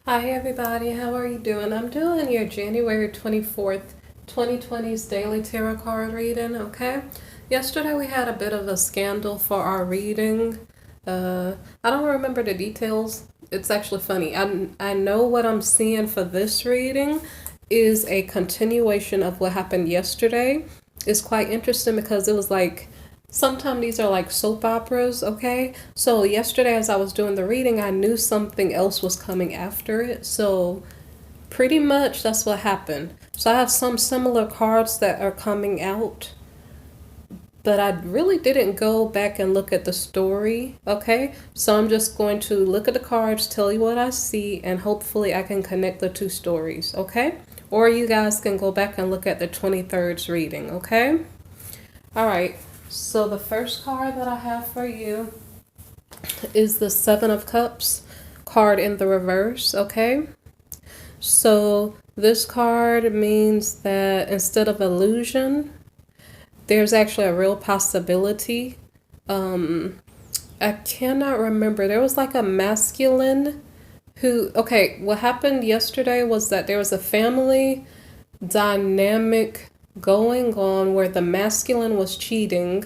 Hi everybody, how are you doing? I'm doing your January 24th, 2020's daily tarot card reading, okay? Yesterday we had a bit of a scandal for our reading. I don't remember the details. It's actually funny. I know what I'm seeing for this reading is a continuation of what happened yesterday. It's quite interesting because it was like sometimes these are like soap operas, okay? So yesterday as I was doing the reading, I knew something else was coming after it. So pretty much that's what happened. So I have some similar cards that are coming out, but I really didn't go back and look at the story, okay? So I'm just going to look at the cards, tell you what I see, and hopefully I can connect the two stories, okay? Or you guys can go back and look at the 23rd's reading, okay? All right. So the first card that I have for you is the Seven of Cups card in the reverse, okay? So this card means that instead of illusion, there's actually a real possibility. I cannot remember. There was like a masculine who, okay, what happened yesterday was that there was a family dynamic going on where the masculine was cheating.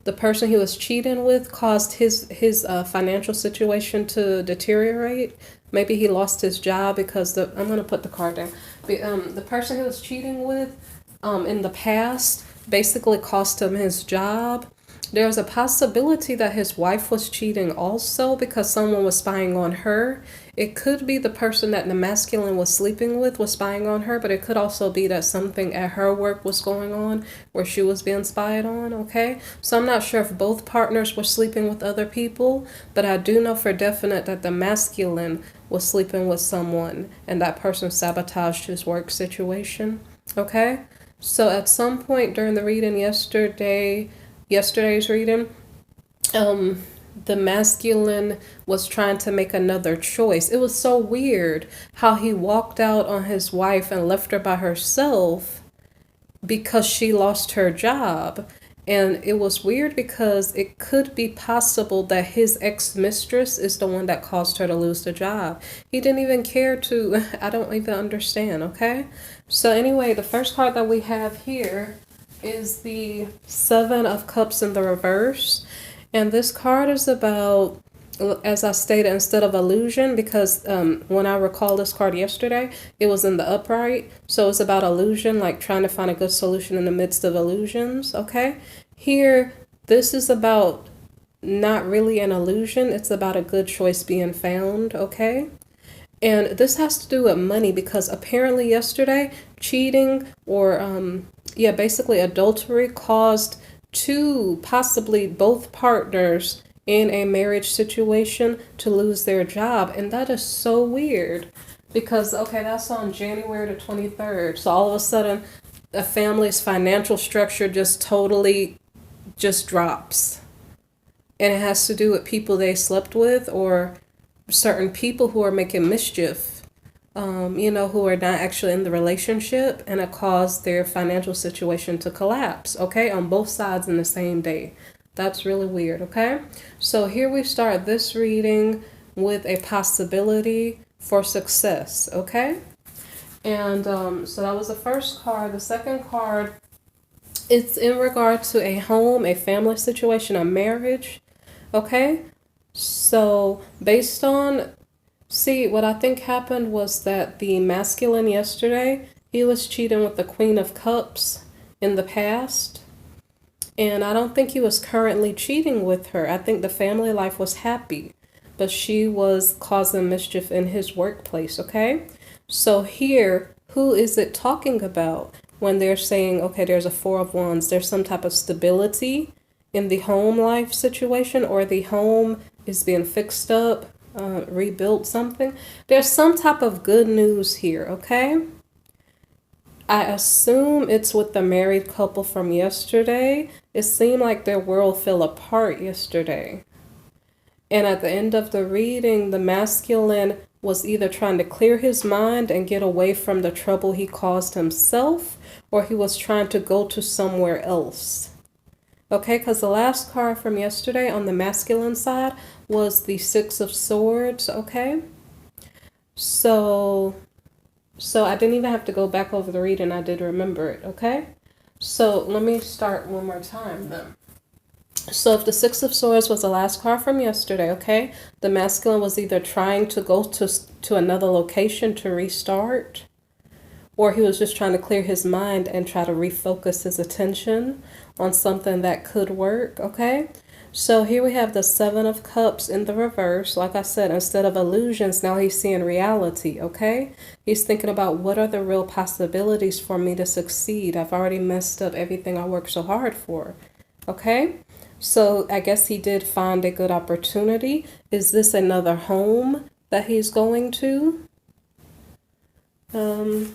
The person he was cheating with caused his financial situation to deteriorate. Maybe he lost his job because I'm gonna put the card down. The person he was cheating with in the past basically cost him his job. There's a possibility that his wife was cheating also because someone was spying on her. It could be the person that the masculine was sleeping with was spying on her, but it could also be that something at her work was going on where she was being spied on, okay? So I'm not sure if both partners were sleeping with other people, but I do know for definite that the masculine was sleeping with someone and that person sabotaged his work situation, okay? So at some point during the reading yesterday's reading, um, the masculine was trying to make another choice. It was so weird how he walked out on his wife and left her by herself because she lost her job. And it was weird because it could be possible that his ex-mistress is the one that caused her to lose the job. He didn't even care to, I don't even understand, okay? So anyway, the first card that we have here is the Seven of Cups in the reverse. And this card is about, as I stated, instead of illusion, because when I recall this card yesterday, it was in the upright. So it's about illusion, like trying to find a good solution in the midst of illusions, okay? Here, this is about not really an illusion. It's about a good choice being found, okay? And this has to do with money because apparently yesterday, cheating or, yeah, basically adultery caused two, possibly both partners in a marriage situation to lose their job. And that is so weird because, okay, that's on January the 23rd. So all of a sudden, a family's financial structure just totally just drops. And it has to do with people they slept with or certain people who are making mischief, who are not actually in the relationship, and it caused their financial situation to collapse, okay, on both sides in the same day. That's really weird, okay? So here we start this reading with a possibility for success, okay? And so that was the first card. The second card, it's in regard to a home, a family situation, a marriage, okay? So, based on, see, what I think happened was that the masculine yesterday, he was cheating with the Queen of Cups in the past. And I don't think he was currently cheating with her. I think the family life was happy, but she was causing mischief in his workplace, okay? So, here, who is it talking about when they're saying, okay, there's a Four of Wands, there's some type of stability in the home life situation, or the home is being fixed up, rebuilt, something. There's some type of good news here, okay? I assume it's with the married couple from yesterday. It seemed like their world fell apart yesterday. And at the end of the reading, the masculine was either trying to clear his mind and get away from the trouble he caused himself, or he was trying to go to somewhere else. Okay, because the last card from yesterday on the masculine side was the Six of Swords, okay? So, so I didn't even have to go back over the reading. I did remember it, okay? So let me start one more time then. So if the Six of Swords was the last card from yesterday, okay, the masculine was either trying to go to another location to restart, or he was just trying to clear his mind and try to refocus his attention on something that could work, okay? So here we have the Seven of Cups in the reverse. Like I said, instead of illusions, now he's seeing reality, okay? He's thinking about what are the real possibilities for me to succeed. I've already messed up everything I worked so hard for, okay? So I guess he did find a good opportunity. Is this another home that he's going to? And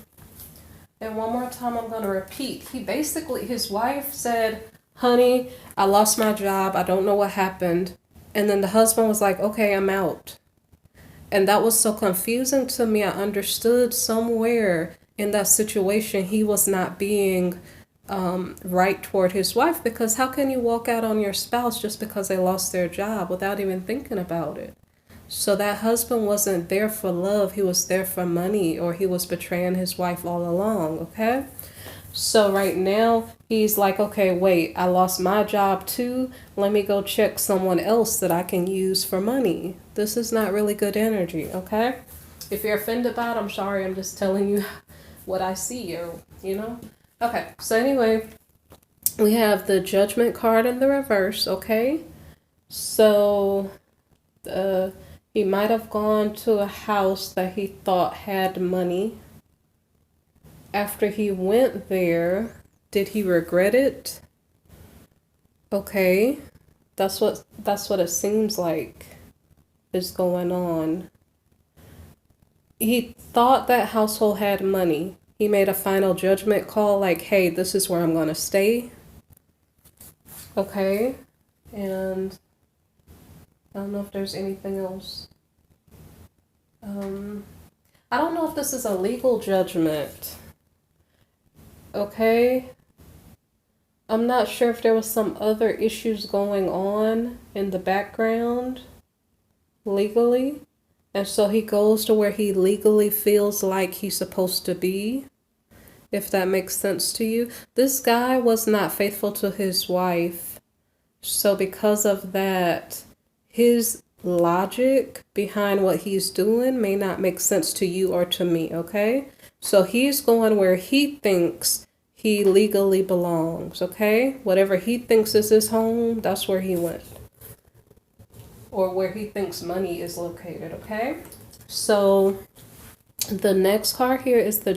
one more time, I'm going to repeat. His wife said, honey, I lost my job. I don't know what happened. And then the husband was like, okay, I'm out. And that was so confusing to me. I understood somewhere in that situation he was not being right toward his wife, because how can you walk out on your spouse just because they lost their job without even thinking about it? So that husband wasn't there for love, he was there for money, or he was betraying his wife all along, okay? So right now he's like, okay, wait, I lost my job too. Let me go check someone else that I can use for money. This is not really good energy, okay? If you're offended by it, I'm sorry. I'm just telling you what I see, or, you know? Okay, so anyway, we have the Judgment card in the reverse, okay? So he might have gone to a house that he thought had money. After he went there, did he regret it? Okay, that's what it seems like is going on. He thought that household had money. He made a final judgment call like, hey, this is where I'm going to stay. Okay, and I don't know if there's anything else. I don't know if this is a legal judgment. Okay. I'm not sure if there was some other issues going on in the background legally. And so he goes to where he legally feels like he's supposed to be, if that makes sense to you. This guy was not faithful to his wife. So because of that, his logic behind what he's doing may not make sense to you or to me, okay? So he's going where he thinks he legally belongs, okay? Whatever he thinks is his home, that's where he went. Or where he thinks money is located, okay? So the next card here is the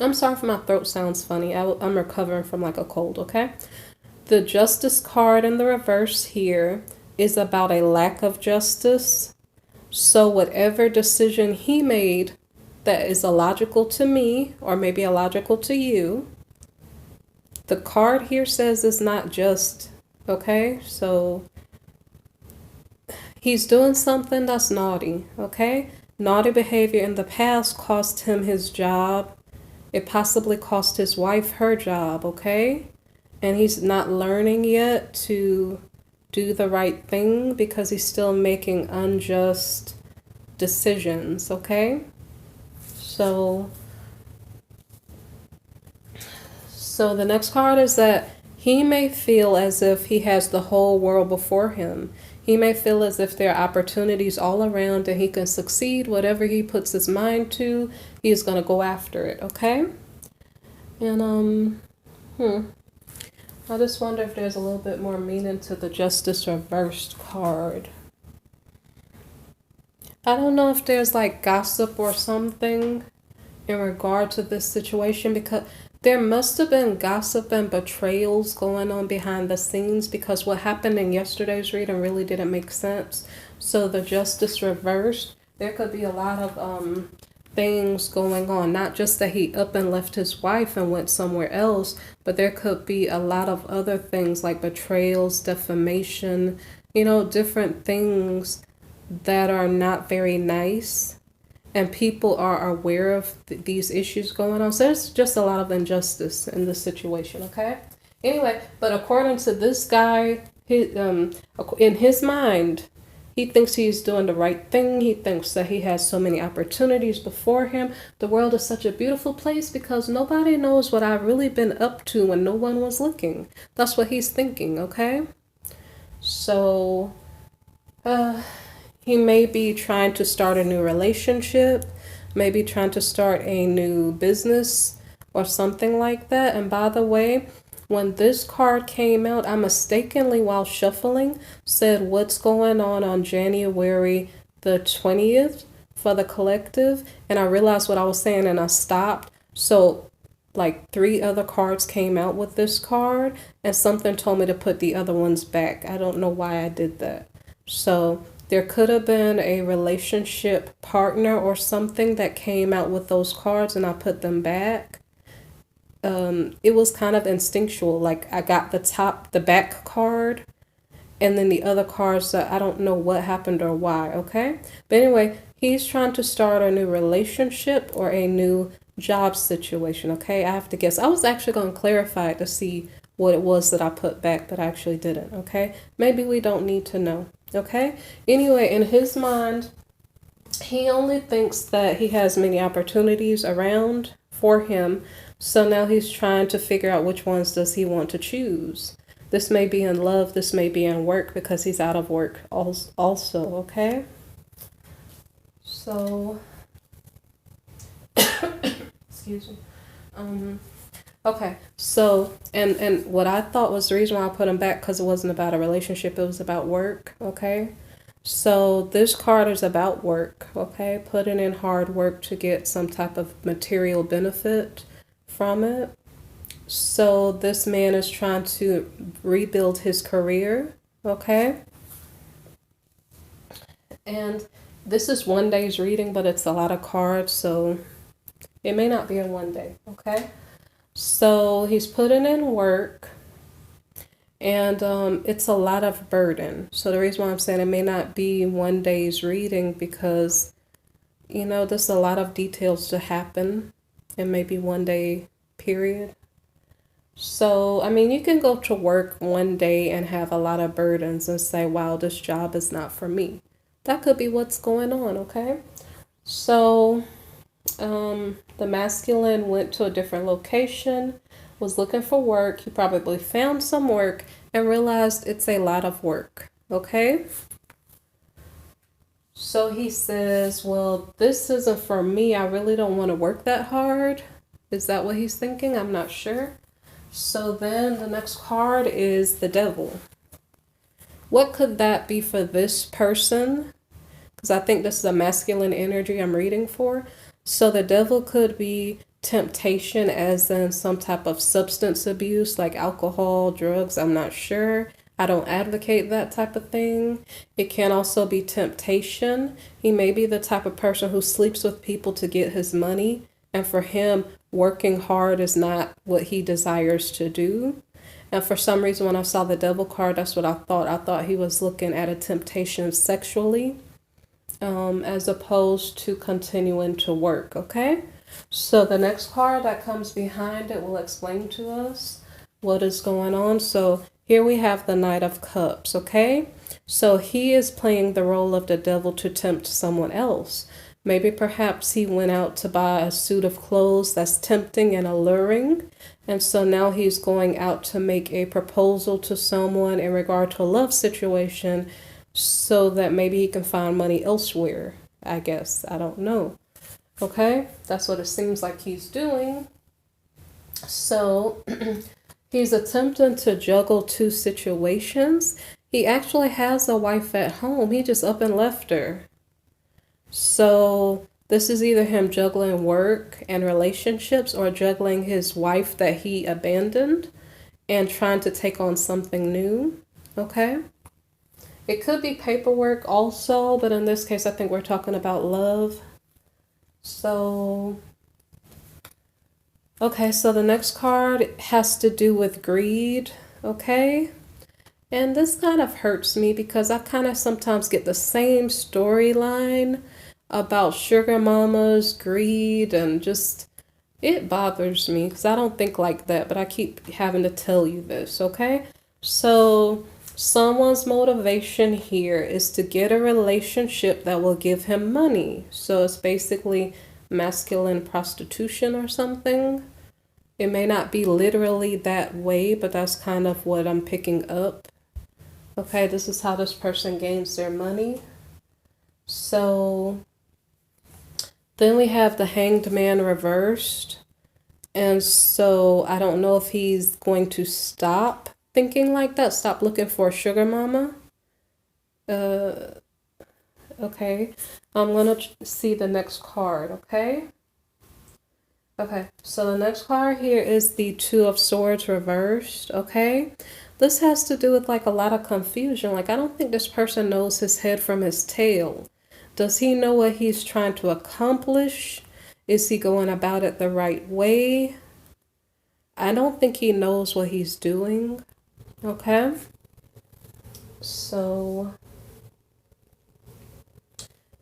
I'm sorry if my throat sounds funny. I'm recovering from like a cold, okay? The Justice card in the reverse here is about a lack of justice. So whatever decision he made that is illogical to me, or maybe illogical to you, the card here says it's not just, okay? So he's doing something that's naughty, okay? Naughty behavior in the past cost him his job. It possibly cost his wife her job, okay? And he's not learning yet to do the right thing because he's still making unjust decisions, okay? So the next card is that he may feel as if he has the whole world before him. He may feel as if there are opportunities all around and he can succeed. Whatever he puts his mind to, he's going to go after it, okay? And, I just wonder if there's a little bit more meaning to the Justice reversed card. I don't know if there's like gossip or something in regard to this situation, because there must have been gossip and betrayals going on behind the scenes, because what happened in yesterday's reading really didn't make sense. So the Justice reversed, there could be a lot of things going on, not just that he up and left his wife and went somewhere else, but there could be a lot of other things like betrayals, defamation, you know, different things that are not very nice, and people are aware of these issues going on. So there's just a lot of injustice in this situation, okay? Anyway, but according to this guy, in his mind, He thinks he's doing the right thing. He thinks that he has so many opportunities before him. The world is such a beautiful place because nobody knows what I've really been up to when no one was looking. That's what he's thinking, okay? So, he may be trying to start a new relationship, maybe trying to start a new business or something like that. And by the way, when this card came out, I mistakenly, while shuffling, said what's going on January the 20th for the collective. And I realized what I was saying and I stopped. So like 3 other cards came out with this card and something told me to put the other ones back. I don't know why I did that. So there could have been a relationship partner or something that came out with those cards and I put them back. It was kind of instinctual. Like I got the back card, and then the other cards that I don't know what happened or why, okay? But anyway, he's trying to start a new relationship or a new job situation, okay? I have to guess. I was actually going to clarify it to see what it was that I put back, but I actually didn't, okay? Maybe we don't need to know, okay? Anyway, in his mind, he only thinks that he has many opportunities around for him. So now he's trying to figure out which ones does he want to choose. This may be in love, this may be in work because he's out of work also, okay? So, excuse me. Okay, so, and what I thought was the reason why I put him back because it wasn't about a relationship, it was about work, okay? So this card is about work, okay? Putting in hard work to get some type of material benefit from it. So this man is trying to rebuild his career, okay? And this is one day's reading, but it's a lot of cards, so it may not be in one day, okay? So he's putting in work, and it's a lot of burden. So the reason why I'm saying it may not be one day's reading because, you know, there's a lot of details to happen in maybe one day period. So, I mean, you can go to work one day and have a lot of burdens and say, wow, this job is not for me. That could be what's going on, okay? So, the masculine went to a different location, was looking for work. He probably found some work and realized it's a lot of work, okay? So he says, well, this isn't for me. I really don't want to work that hard. Is that what he's thinking? I'm not sure. So then the next card is the devil. What could that be for this person? Because I think this is a masculine energy I'm reading for. So the devil could be temptation as in some type of substance abuse like alcohol, drugs. I'm not sure. I don't advocate that type of thing. It can also be temptation. He may be the type of person who sleeps with people to get his money. And for him, working hard is not what he desires to do. And for some reason, when I saw the devil card, that's what I thought. I thought he was looking at a temptation sexually, as opposed to continuing to work, okay? So the next card that comes behind it will explain to us what is going on. So here we have the Knight of Cups, okay? So he is playing the role of the devil to tempt someone else. Maybe perhaps he went out to buy a suit of clothes that's tempting and alluring. And so now he's going out to make a proposal to someone in regard to a love situation so that maybe he can find money elsewhere, I guess. I don't know. Okay, that's what it seems like he's doing. So he's attempting to juggle 2 situations. He actually has a wife at home. He just up and left her. So this is either him juggling work and relationships or juggling his wife that he abandoned and trying to take on something new, okay? It could be paperwork also, but in this case, I think we're talking about love. So, okay, so the next card has to do with greed, okay? And this kind of hurts me because I kind of sometimes get the same storyline about sugar mamas, greed, and just, it bothers me because I don't think like that, but I keep having to tell you this, okay? So Someone's motivation here is to get a relationship that will give him money. So it's basically masculine prostitution or something. It may not be literally that way, but that's kind of what I'm picking up. Okay, this is how this person gains their money. So then we have the Hanged Man reversed. And so I don't know if he's going to stop thinking like that, stop looking for a sugar mama. Okay, I'm gonna see the next card, okay? Okay, so the next card here is the Two of Swords reversed, okay? This has to do with like a lot of confusion. Like, I don't think this person knows his head from his tail. Does he know what he's trying to accomplish? Is he going about it the right way? I don't think he knows what he's doing, okay? So,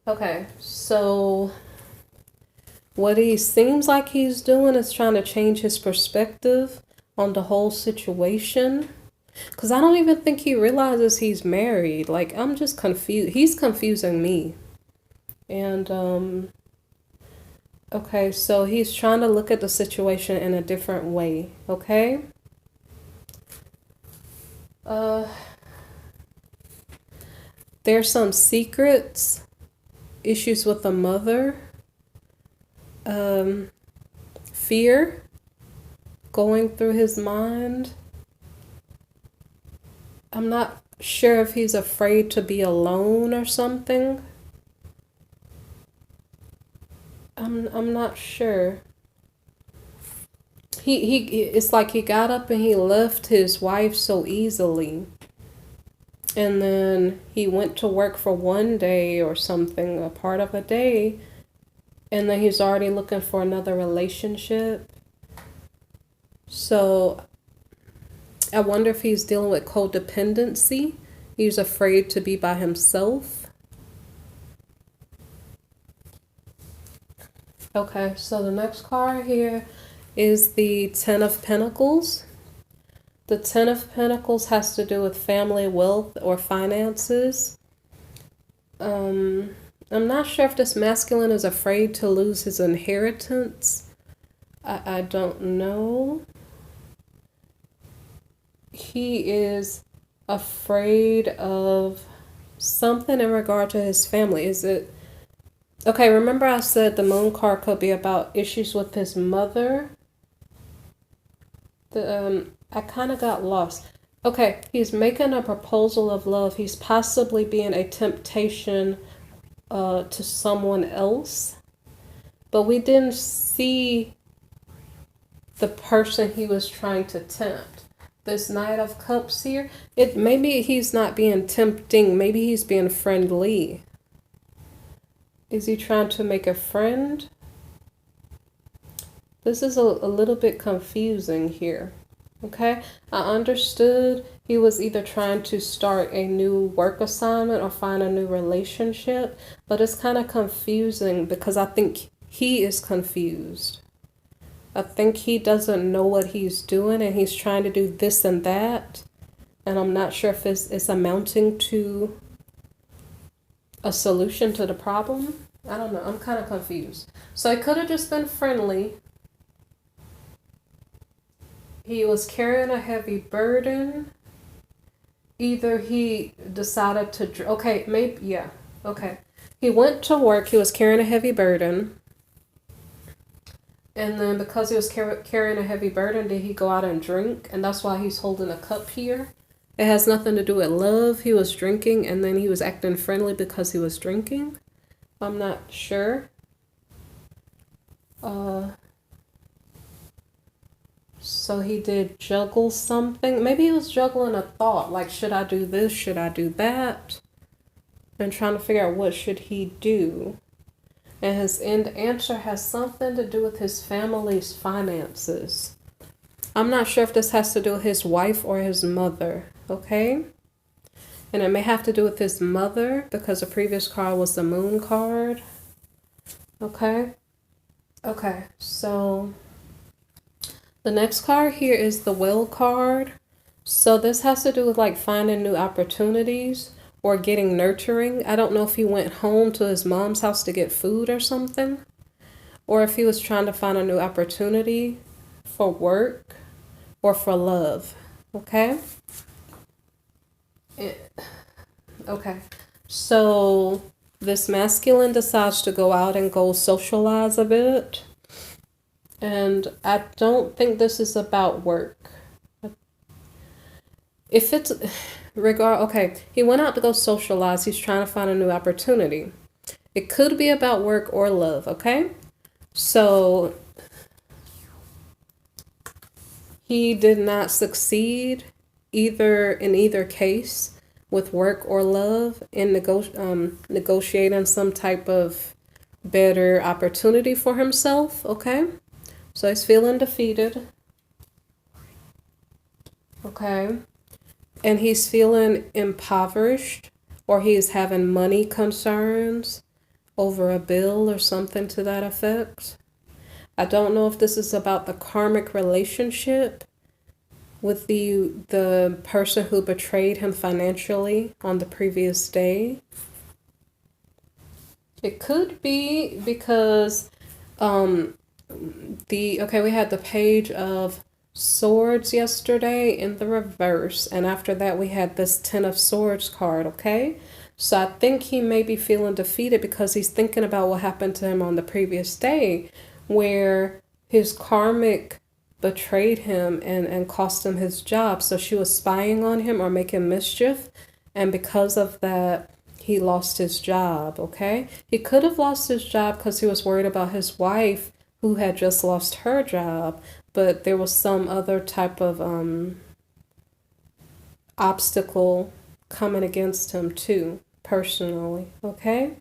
okay, so what he seems like he's doing is trying to change his perspective on the whole situation. Because I don't even think he realizes he's married. Like, I'm just confused. He's confusing me. And, okay, so he's trying to look at the situation in a different way, okay? There's some secrets, issues with the mother, fear going through his mind. I'm not sure if he's afraid to be alone or something. I'm not sure. It's like he got up and he left his wife so easily. And then he went to work for one day or something, a part of a day, and then he's already looking for another relationship. So I wonder if he's dealing with codependency. He's afraid to be by himself. Okay, so the next card here is the Ten of Pentacles. The Ten of Pentacles has to do with family, wealth, or finances. I'm not sure if this masculine is afraid to lose his inheritance. I don't know. He is afraid of something in regard to his family. Is it... Okay, remember I said the Moon card could be about issues with his mother? I kind of got lost. Okay, he's making a proposal of love. He's possibly being a temptation to someone else. But we didn't see the person he was trying to tempt. This Knight of Cups here, maybe he's not being tempting. Maybe he's being friendly. Is he trying to make a friend? This is a little bit confusing here. Okay, I understood he was either trying to start a new work assignment or find a new relationship, but it's kind of confusing because I think he is confused. I think he doesn't know what he's doing and he's trying to do this and that. And I'm not sure if it's amounting to a solution to the problem. I don't know. I'm kind of confused. So it could have just been friendly. He was carrying a heavy burden. Either he decided to... Okay, maybe... Yeah. Okay. He went to work. He was carrying a heavy burden. And then because he was carrying a heavy burden, did he go out and drink? And that's why he's holding a cup here. It has nothing to do with love. He was drinking and then he was acting friendly because he was drinking. I'm not sure. So he did juggle something. Maybe he was juggling a thought. Like, should I do this? Should I do that? And trying to figure out what should he do. And his end answer has something to do with his family's finances. I'm not sure if this has to do with his wife or his mother, okay? And it may have to do with his mother because the previous card was the Moon card, okay? Okay, so the next card here is the Well card. So this has to do with like finding new opportunities or getting nurturing. I don't know if he went home to his mom's house to get food or something, or if he was trying to find a new opportunity for work or for love. Okay? Okay. So this masculine decides to go out and go socialize a bit. And I don't think this is about work. If it's okay, he went out to go socialize. He's trying to find a new opportunity. It could be about work or love, okay? So he did not succeed in either case with work or love in negotiating some type of better opportunity for himself, okay? So he's feeling defeated, okay? And he's feeling impoverished, or he's having money concerns over a bill or something to that effect. I don't know if this is about the karmic relationship with the person who betrayed him financially on the previous day. It could be because we had the Page of Swords yesterday in the reverse, and after that we had this Ten of Swords card, okay? So I think he may be feeling defeated because he's thinking about what happened to him on the previous day, where his karmic betrayed him and cost him his job. So she was spying on him or making mischief, and because of that, he lost his job, okay? He could have lost his job because he was worried about his wife who had just lost her job, but there was some other type of obstacle coming against him too, personally, okay?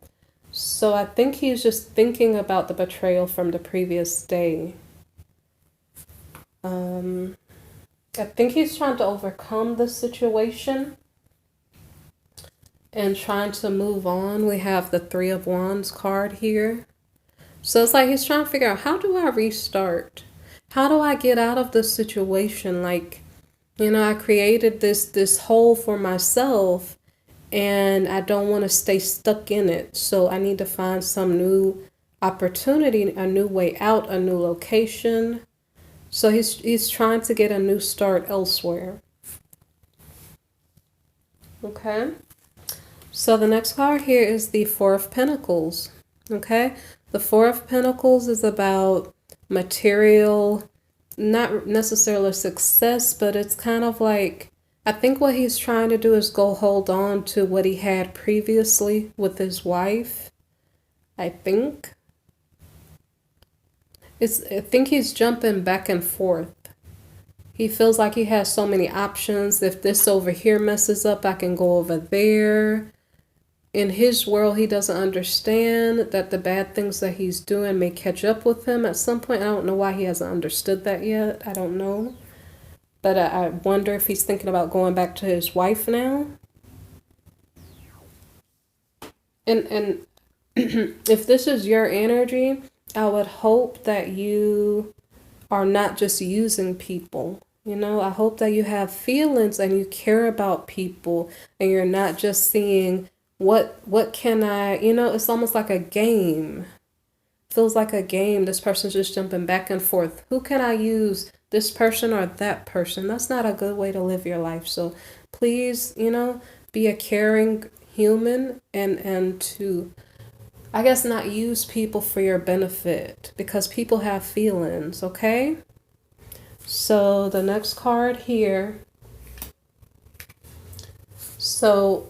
So I think he's just thinking about the betrayal from the previous day. I think he's trying to overcome the situation and trying to move on. We have the Three of Wands card here. So it's like he's trying to figure out, how do I restart? How do I get out of this situation? Like, I created this hole for myself and I don't want to stay stuck in it. So I need to find some new opportunity, a new way out, a new location. So he's trying to get a new start elsewhere. Okay. So the next card here is the Four of Pentacles. Okay. The Four of Pentacles is about material, not necessarily success, but it's kind of like, I think what he's trying to do is go hold on to what he had previously with his wife. I think he's jumping back and forth. He feels like he has so many options. If this over here messes up, I can go over there. In his world, he doesn't understand that the bad things that he's doing may catch up with him at some point. I don't know why he hasn't understood that yet. I don't know. But I wonder if he's thinking about going back to his wife now. And if this is your energy, I would hope that you are not just using people. I hope that you have feelings and you care about people and you're not just seeing what can I, it's almost like a game. Feels like a game. This person's just jumping back and forth. Who can I use? This person or that person? That's not a good way to live your life. So please, be a caring human and to, I guess, not use people for your benefit because people have feelings, okay? So the next card here. So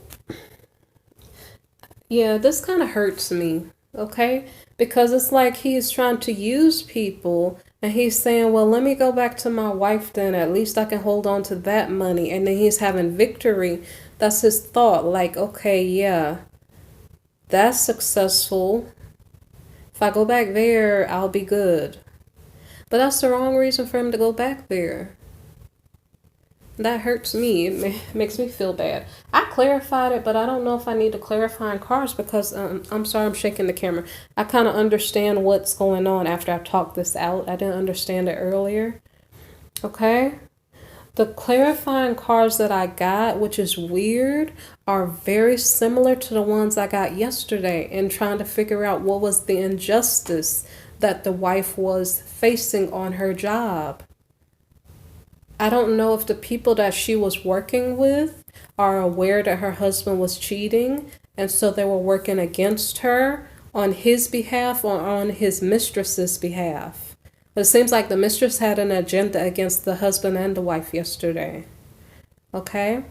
yeah, this kind of hurts me, okay? Because it's like he's trying to use people and he's saying, well, let me go back to my wife then. At least I can hold on to that money. And then he's having victory. That's his thought. Like, okay, yeah, that's successful. If I go back there, I'll be good. But that's the wrong reason for him to go back there. That hurts me. It makes me feel bad. I clarified it, but I don't know if I need to clarify in cards because I'm sorry, I'm shaking the camera. I kind of understand what's going on after I talked this out. I didn't understand it earlier. Okay. The clarifying cards that I got, which is weird, are very similar to the ones I got yesterday in trying to figure out what was the injustice that the wife was facing on her job. I don't know if the people that she was working with are aware that her husband was cheating, and so they were working against her on his behalf or on his mistress's behalf. But it seems like the mistress had an agenda against the husband and the wife yesterday. Okay?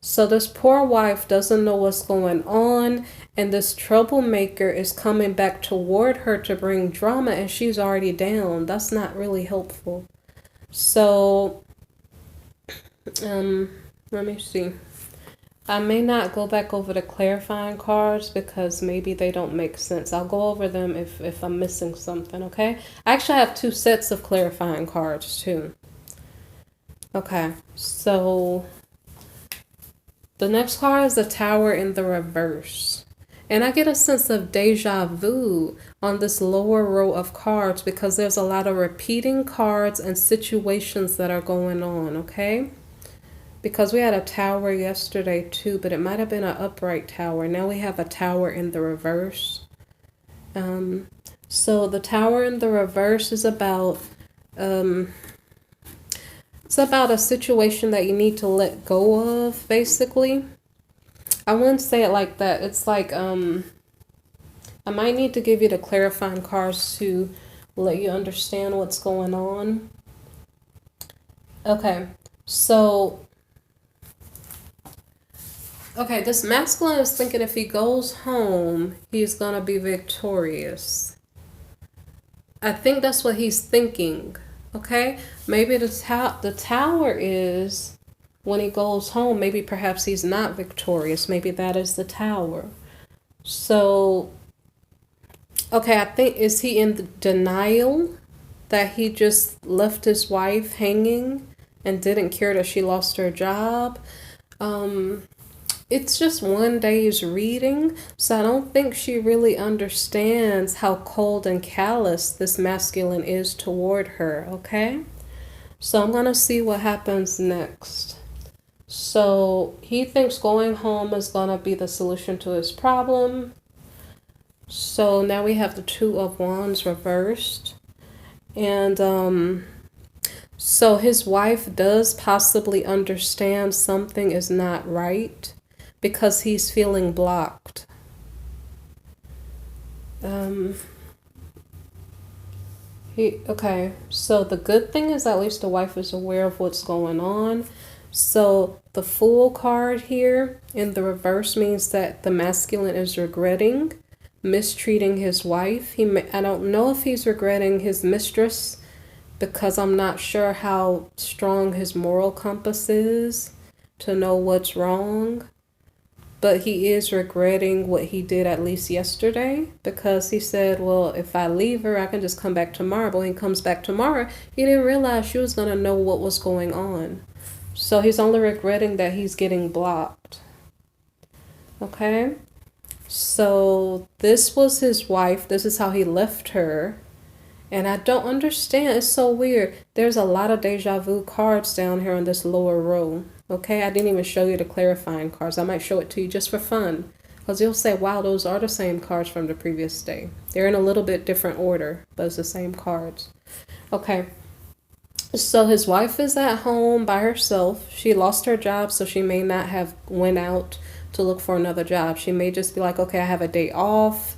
So this poor wife doesn't know what's going on, and this troublemaker is coming back toward her to bring drama, and she's already down. That's not really helpful. So, let me see. I may not go back over the clarifying cards because maybe they don't make sense. I'll go over them if I'm missing something, okay? I actually have 2 sets of clarifying cards too. Okay, so the next card is the Tower in the reverse. And I get a sense of deja vu on this lower row of cards because there's a lot of repeating cards and situations that are going on, okay? Because we had a tower yesterday too, but it might have been an upright tower. Now we have a tower in the reverse. So the Tower in the reverse is about it's about a situation that you need to let go of, basically. I wouldn't say it like that. It's like I might need to give you the clarifying cards to let you understand what's going on. Okay, so this masculine is thinking if he goes home, he's gonna be victorious. I think that's what he's thinking. Okay, maybe the tower is when he goes home, maybe perhaps he's not victorious. Maybe that is the tower. So, okay, I think, is he in denial that he just left his wife hanging and didn't care that she lost her job? It's just one day's reading, so I don't think she really understands how cold and callous this masculine is toward her, okay? So I'm going to see what happens next. So he thinks going home is going to be the solution to his problem. So now we have the Two of Wands reversed. And so his wife does possibly understand something is not right because he's feeling blocked. Okay, so the good thing is at least the wife is aware of what's going on. So the Fool card here in the reverse means that the masculine is regretting mistreating his wife. I don't know if he's regretting his mistress because I'm not sure how strong his moral compass is to know what's wrong. But he is regretting what he did at least yesterday because he said, well, if I leave her, I can just come back tomorrow. But when he comes back tomorrow, he didn't realize she was going to know what was going on. So he's only regretting that he's getting blocked. Okay? So this was his wife. This is how he left her. And I don't understand. It's so weird. There's a lot of deja vu cards down here on this lower row. Okay, I didn't even show you the clarifying cards. I might show it to you just for fun. Because you'll say, wow, those are the same cards from the previous day. They're in a little bit different order, but it's the same cards. Okay, so his wife is at home by herself. She lost her job, so she may not have went out to look for another job. She may just be like, okay, I have a day off.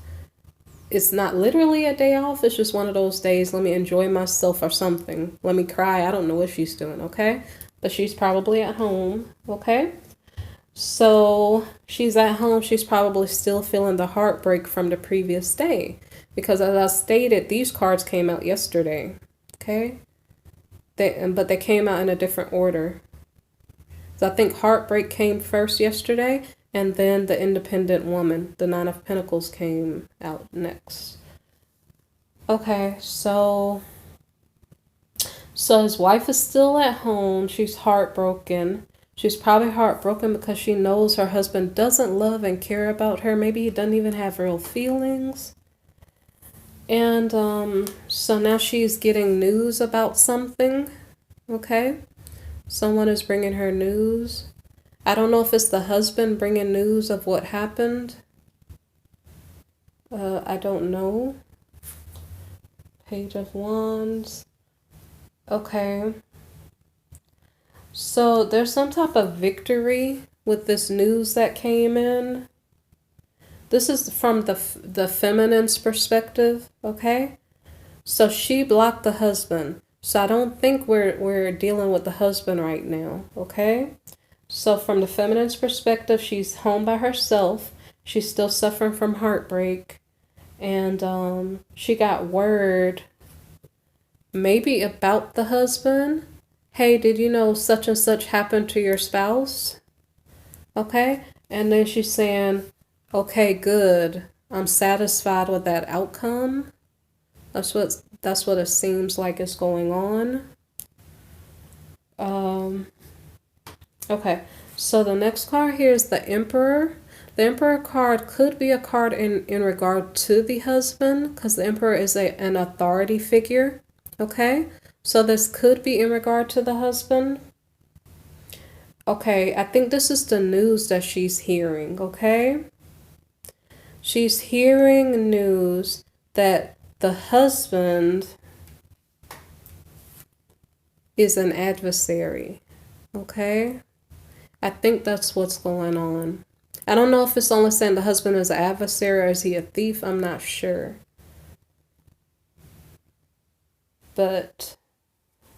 It's not literally a day off. It's just one of those days. Let me enjoy myself or something. Let me cry. I don't know what she's doing, okay? But she's probably at home, okay? So she's at home. She's probably still feeling the heartbreak from the previous day. Because as I stated, these cards came out yesterday, okay? But they came out in a different order. So I think heartbreak came first yesterday, and then the independent woman, the Nine of Pentacles, came out next. Okay, so his wife is still at home. She's heartbroken. She's probably heartbroken because she knows her husband doesn't love and care about her. Maybe he doesn't even have real feelings. And so now she's getting news about something. Okay. Someone is bringing her news. I don't know if it's the husband bringing news of what happened. I don't know. Page of Wands. Okay. So there's some type of victory with this news that came in. This is from the feminine's perspective, okay? So she blocked the husband. So I don't think we're dealing with the husband right now, okay? So from the feminine's perspective, she's home by herself. She's still suffering from heartbreak. And she got word maybe about the husband. Hey, did you know such and such happened to your spouse? Okay? And then she's saying, okay, good. I'm satisfied with that outcome. That's what it seems like is going on. Okay, so the next card here is the Emperor. The Emperor card could be a card in regard to the husband, because the Emperor is an authority figure. Okay, so this could be in regard to the husband. Okay, I think this is the news that she's hearing, okay? She's hearing news that the husband is an adversary, okay? I think that's what's going on. I don't know if it's only saying the husband is an adversary or is he a thief. I'm not sure. But,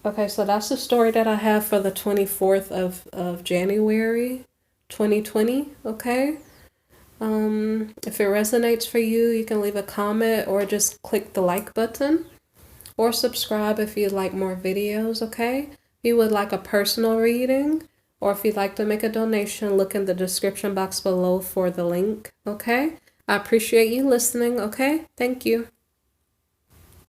okay, so that's the story that I have for the 24th of January, 2020, okay? If it resonates for you, you can leave a comment or just click the like button. Or subscribe if you'd like more videos, okay? If you would like a personal reading, or if you'd like to make a donation, look in the description box below for the link, okay? I appreciate you listening, okay? Thank you.